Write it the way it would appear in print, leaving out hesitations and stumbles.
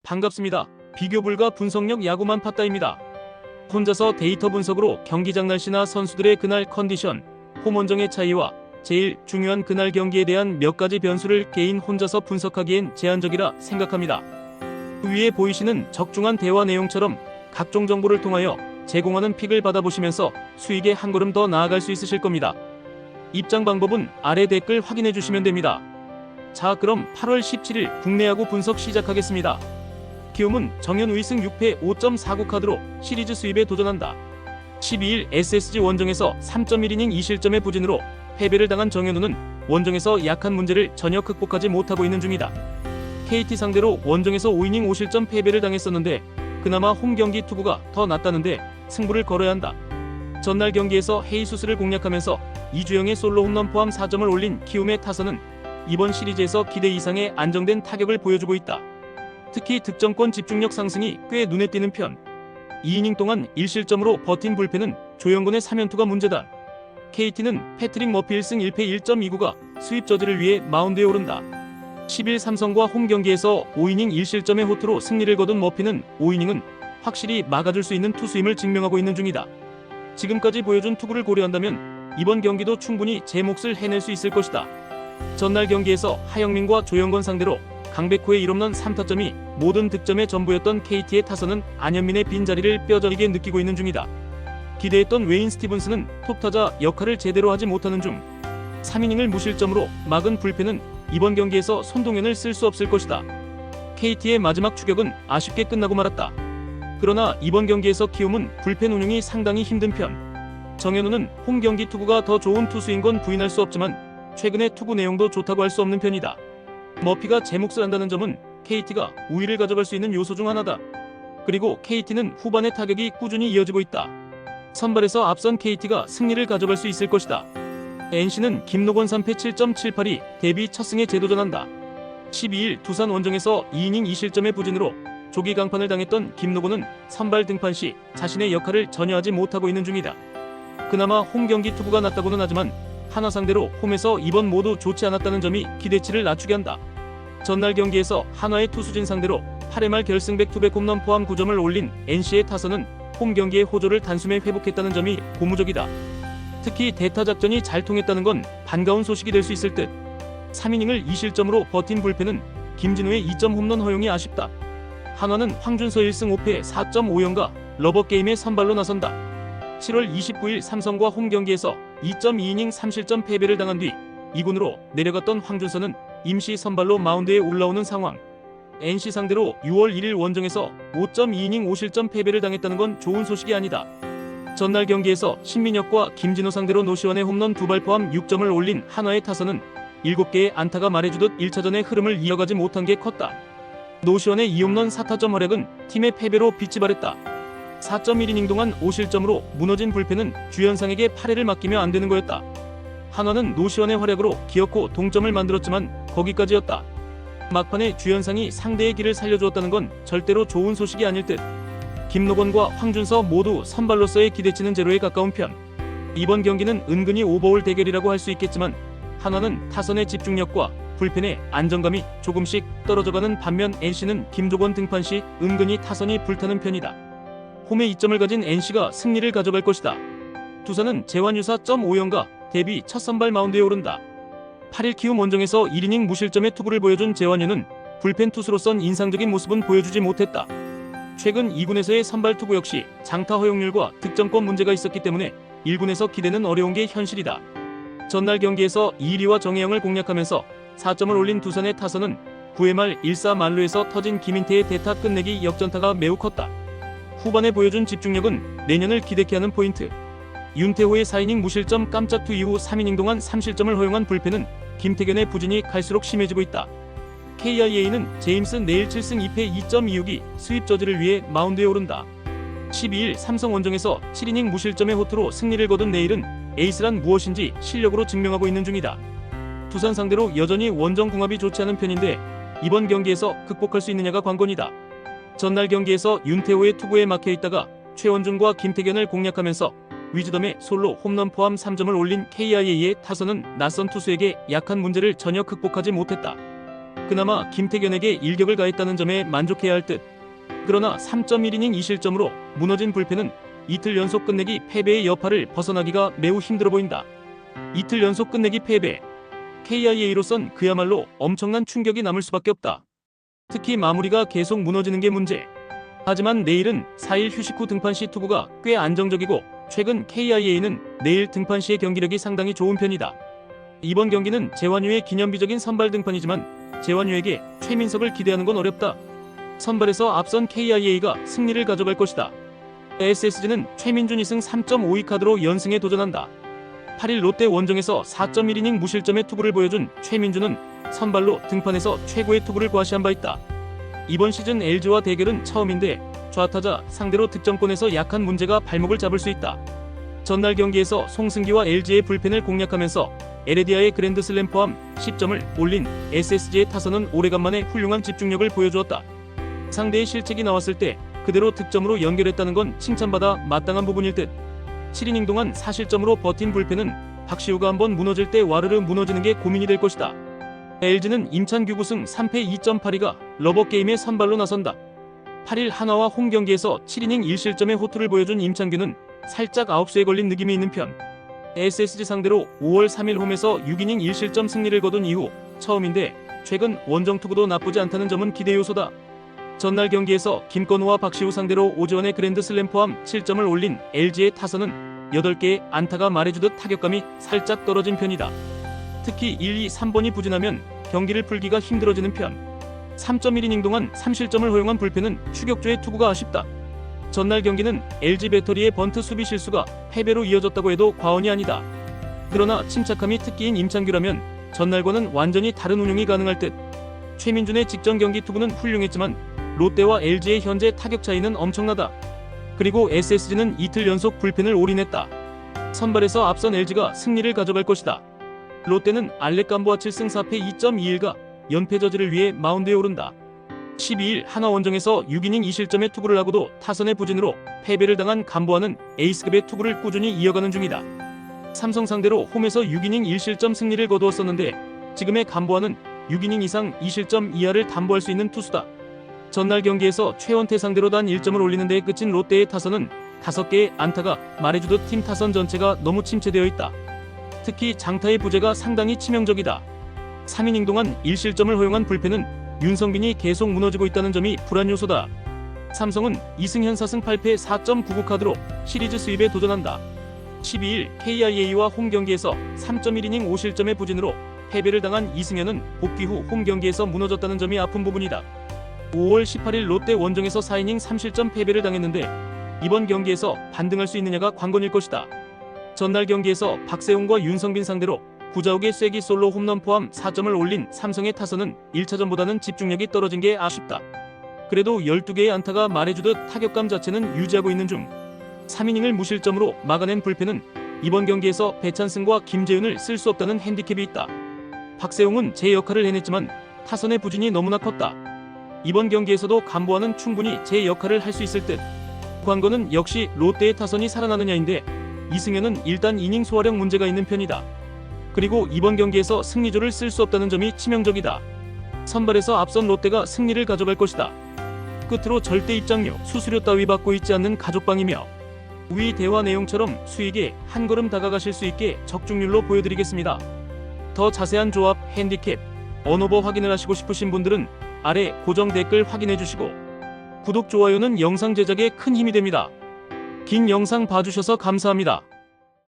반갑습니다. 비교 불가 분석력 야구만 팠다입니다. 혼자서 데이터 분석으로 경기장 날씨나 선수들의 그날 컨디션, 홈 원정의 차이와 제일 중요한 그날 경기에 대한 몇 가지 변수를 개인 혼자서 분석하기엔 제한적이라 생각합니다. 그 위에 보이시는 적중한 대화 내용처럼 각종 정보를 통하여 제공하는 픽을 받아보시면서 수익에 한 걸음 더 나아갈 수 있으실 겁니다. 입장 방법은 아래 댓글 확인해 주시면 됩니다. 자, 그럼 8월 17일 국내 야구 분석 시작하겠습니다. 키움은 정현 우이승 6패 5.49 카드로 시리즈 수입에 도전한다. 12일 SSG 원정에서 3.1이닝 2실점의 부진으로 패배를 당한 정현우는 원정에서 약한 문제를 전혀 극복하지 못하고 있는 중이다. KT 상대로 원정에서 5이닝 5실점 패배를 당했었는데 그나마 홈 경기 투구가 더 낫다는데 승부를 걸어야 한다. 전날 경기에서 헤이수스를 공략하면서 이주영의 솔로 홈런 포함 4점을 올린 키움의 타선은 이번 시리즈에서 기대 이상의 안정된 타격을 보여주고 있다. 특히 득점권 집중력 상승이 꽤 눈에 띄는 편. 2이닝 동안 1실점으로 버틴 불펜은 조영건의 3연투가 문제다. KT는 패트릭 머피 1승 1패 1.29가 수입 저지를 위해 마운드에 오른다. 10일 삼성과 홈 경기에서 5이닝 1실점의 호투로 승리를 거둔 머피는 5이닝은 확실히 막아줄 수 있는 투수임을 증명하고 있는 중이다. 지금까지 보여준 투구를 고려한다면 이번 경기도 충분히 제 몫을 해낼 수 있을 것이다. 전날 경기에서 하영민과 조영건 상대로 강백호의 1홈런 3타점이 모든 득점의 전부였던 KT의 타선은 안현민의 빈자리를 뼈저리게 느끼고 있는 중이다. 기대했던 웨인 스티븐스는 톱타자 역할을 제대로 하지 못하는 중 3이닝을 무실점으로 막은 불펜은 이번 경기에서 손동현을 쓸 수 없을 것이다. KT의 마지막 추격은 아쉽게 끝나고 말았다. 그러나 이번 경기에서 키움은 불펜 운용이 상당히 힘든 편. 정현우는 홈 경기 투구가 더 좋은 투수인 건 부인할 수 없지만 최근의 투구 내용도 좋다고 할 수 없는 편이다. 머피가 제 몫을 한다는 점은 KT가 우위를 가져갈 수 있는 요소 중 하나다. 그리고 KT는 후반의 타격이 꾸준히 이어지고 있다. 선발에서 앞선 KT가 승리를 가져갈 수 있을 것이다. NC는 김노건 3패 7.78이 데뷔 첫 승에 재도전한다. 12일 두산 원정에서 2이닝 2실점의 부진으로 조기 강판을 당했던 김노곤은 선발 등판 시 자신의 역할을 전혀 하지 못하고 있는 중이다. 그나마 홈 경기 투구가 낮다고는 하지만 하나 상대로 홈에서 이번 모두 좋지 않았다는 점이 기대치를 낮추게 한다. 전날 경기에서 한화의 투수진 상대로 8회 말 결승백 투백 홈런 포함 9점을 올린 NC의 타선은 홈 경기의 호조를 단숨에 회복했다는 점이 고무적이다. 특히 대타 작전이 잘 통했다는 건 반가운 소식이 될 수 있을 듯. 3이닝을 2실점으로 버틴 불펜은 김진우의 2점 홈런 허용이 아쉽다. 한화는 황준서 1승 5패 4.50가 러버게임에 선발로 나선다. 7월 29일 삼성과 홈 경기에서 2.2이닝 3실점 패배를 당한 뒤 2군으로 내려갔던 황준서는 임시 선발로 마운드에 올라오는 상황. NC 상대로 6월 1일 원정에서 5.2이닝 5실점 패배를 당했다는 건 좋은 소식이 아니다. 전날 경기에서 신민혁과 김진호 상대로 노시환의 홈런 2발 포함 6점을 올린 한화의 타선은 7개의 안타가 말해주듯 1차전의 흐름을 이어가지 못한 게 컸다. 노시환의 2홈런 4타점 활약은 팀의 패배로 빛이 발했다. 4.1이닝 동안 5실점으로 무너진 불펜은 주현상에게 8회를 맡기며 안 되는 거였다. 한화는 노시환의 활약으로 기어코 동점을 만들었지만 거기까지였다. 막판에 주현상이 상대의 길을 살려주었다는 건 절대로 좋은 소식이 아닐 듯. 김노건과 황준서 모두 선발로서의 기대치는 제로에 가까운 편. 이번 경기는 은근히 오버올 대결이라고 할 수 있겠지만 한화는 타선의 집중력과 불펜의 안정감이 조금씩 떨어져가는 반면 NC는 김조건 등판 시 은근히 타선이 불타는 편이다. 홈에 2점을 가진 NC가 승리를 가져갈 것이다. 두산은 재환유사 5연가 데뷔 첫 선발 마운드에 오른다. 8일 키움 원정에서 1이닝 무실점의 투구를 보여준 재환유는 불펜 투수로선 인상적인 모습은 보여주지 못했다. 최근 2군에서의 선발 투구 역시 장타 허용률과 득점권 문제가 있었기 때문에 1군에서 기대는 어려운 게 현실이다. 전날 경기에서 이리와 정혜영을 공략하면서 4점을 올린 두산의 타선은 9회 말 1사 만루에서 터진 김인태의 대타 끝내기 역전타가 매우 컸다. 후반에 보여준 집중력은 내년을 기대케 하는 포인트. 윤태호의 4이닝 무실점 깜짝 투 이후 3이닝 동안 3실점을 허용한 불펜은 김태견의 부진이 갈수록 심해지고 있다. KIA는 제임스 내일 7승 2패 2.26이 수입 저지를 위해 마운드에 오른다. 12일 삼성 원정에서 7이닝 무실점의 호투로 승리를 거둔 내일은 에이스란 무엇인지 실력으로 증명하고 있는 중이다. 두산 상대로 여전히 원정 궁합이 좋지 않은 편인데 이번 경기에서 극복할 수 있느냐가 관건이다. 전날 경기에서 윤태호의 투구에 막혀있다가 최원중과 김태견을 공략하면서 위즈덤의 솔로 홈런 포함 3점을 올린 KIA의 타선은 낯선 투수에게 약한 문제를 전혀 극복하지 못했다. 그나마 김태견에게 일격을 가했다는 점에 만족해야 할 듯. 그러나 3.1이닝 2실점으로 무너진 불펜은 이틀 연속 끝내기 패배의 여파를 벗어나기가 매우 힘들어 보인다. 이틀 연속 끝내기 패배. KIA로선 그야말로 엄청난 충격이 남을 수밖에 없다. 특히 마무리가 계속 무너지는 게 문제. 하지만 내일은 4일 휴식 후 등판 시 투구가 꽤 안정적이고 최근 KIA는 내일 등판 시의 경기력이 상당히 좋은 편이다. 이번 경기는 재환유의 기념비적인 선발 등판이지만 재환유에게 최민석을 기대하는 건 어렵다. 선발에서 앞선 KIA가 승리를 가져갈 것이다. SSG는 최민준 2승 3.52 카드로 연승에 도전한다. 8일 롯데 원정에서 4.1이닝 무실점의 투구를 보여준 최민준은 선발로 등판에서 최고의 투구를 과시한 바 있다. 이번 시즌 LG와 대결은 처음인데 좌타자 상대로 득점권에서 약한 문제가 발목을 잡을 수 있다. 전날 경기에서 송승기와 LG의 불펜을 공략하면서 에레디아의 그랜드슬램 포함 10점을 올린 SSG의 타선은 오래간만에 훌륭한 집중력을 보여주었다. 상대의 실책이 나왔을 때 그대로 득점으로 연결했다는 건 칭찬받아 마땅한 부분일 듯. 7이닝 동안 4실점으로 버틴 불펜은 박시우가 한번 무너질 때 와르르 무너지는 게 고민이 될 것이다. LG는 임찬규 9승 3패 2.82가 러버게임에 선발로 나선다. 8일 한화와 홈 경기에서 7이닝 1실점의 호투를 보여준 임찬규는 살짝 아웃수에 걸린 느낌이 있는 편. SSG 상대로 5월 3일 홈에서 6이닝 1실점 승리를 거둔 이후 처음인데 최근 원정 투구도 나쁘지 않다는 점은 기대 요소다. 전날 경기에서 김건우와 박시우 상대로 오지원의 그랜드슬램 포함 7점을 올린 LG의 타선은 8개의 안타가 말해주듯 타격감이 살짝 떨어진 편이다. 특히 1, 2, 3번이 부진하면 경기를 풀기가 힘들어지는 편. 3.1이닝 동안 3실점을 허용한 불펜은 추격조의 투구가 아쉽다. 전날 경기는 LG 배터리의 번트 수비 실수가 패배로 이어졌다고 해도 과언이 아니다. 그러나 침착함이 특기인 임찬규라면 전날과는 완전히 다른 운용이 가능할 듯. 최민준의 직전 경기 투구는 훌륭했지만 롯데와 LG의 현재 타격 차이는 엄청나다. 그리고 SSG는 이틀 연속 불펜을 올인했다. 선발에서 앞선 LG가 승리를 가져갈 것이다. 롯데는 알렉 감보아 7승 4패 2.21가 연패 저지를 위해 마운드에 오른다. 12일 한화 원정에서 6이닝 2실점의 투구를 하고도 타선의 부진으로 패배를 당한 감보아는 에이스급의 투구를 꾸준히 이어가는 중이다. 삼성 상대로 홈에서 6이닝 1실점 승리를 거두었었는데 지금의 감보아는 6이닝 이상 2실점 이하를 담보할 수 있는 투수다. 전날 경기에서 최원태 상대로 단 1점을 올리는 데 그친 롯데의 타선은 5개의 안타가 말해주듯 팀 타선 전체가 너무 침체되어 있다. 특히 장타의 부재가 상당히 치명적이다. 3이닝 동안 1실점을 허용한 불펜은 윤성빈이 계속 무너지고 있다는 점이 불안 요소다. 삼성은 2승 현 4승 8패 4.99 카드로 시리즈 수입에 도전한다. 12일 KIA와 홈 경기에서 3.1이닝 5실점의 부진으로 패배를 당한 이승현은 복귀 후 홈 경기에서 무너졌다는 점이 아픈 부분이다. 5월 18일 롯데 원정에서 4이닝 3실점 패배를 당했는데 이번 경기에서 반등할 수 있느냐가 관건일 것이다. 전날 경기에서 박세웅과 윤성빈 상대로 구자욱의 쐐기 솔로 홈런 포함 4점을 올린 삼성의 타선은 1차전보다는 집중력이 떨어진 게 아쉽다. 그래도 12개의 안타가 말해주듯 타격감 자체는 유지하고 있는 중. 3이닝을 무실점으로 막아낸 불펜은 이번 경기에서 배찬승과 김재윤을 쓸 수 없다는 핸디캡이 있다. 박세웅은 제 역할을 해냈지만 타선의 부진이 너무나 컸다. 이번 경기에서도 감보아는 충분히 제 역할을 할 수 있을 듯. 관건은 역시 롯데의 타선이 살아나느냐인데 이승현은 일단 이닝 소화력 문제가 있는 편이다. 그리고 이번 경기에서 승리조를 쓸 수 없다는 점이 치명적이다. 선발에서 앞선 롯데가 승리를 가져갈 것이다. 끝으로 절대 입장료, 수수료 따위 받고 있지 않는 가족방이며 위 대화 내용처럼 수익에 한 걸음 다가가실 수 있게 적중률로 보여드리겠습니다. 더 자세한 조합, 핸디캡, 언오버 확인을 하시고 싶으신 분들은 아래 고정 댓글 확인해 주시고 구독, 좋아요는 영상 제작에 큰 힘이 됩니다. 긴 영상 봐주셔서 감사합니다.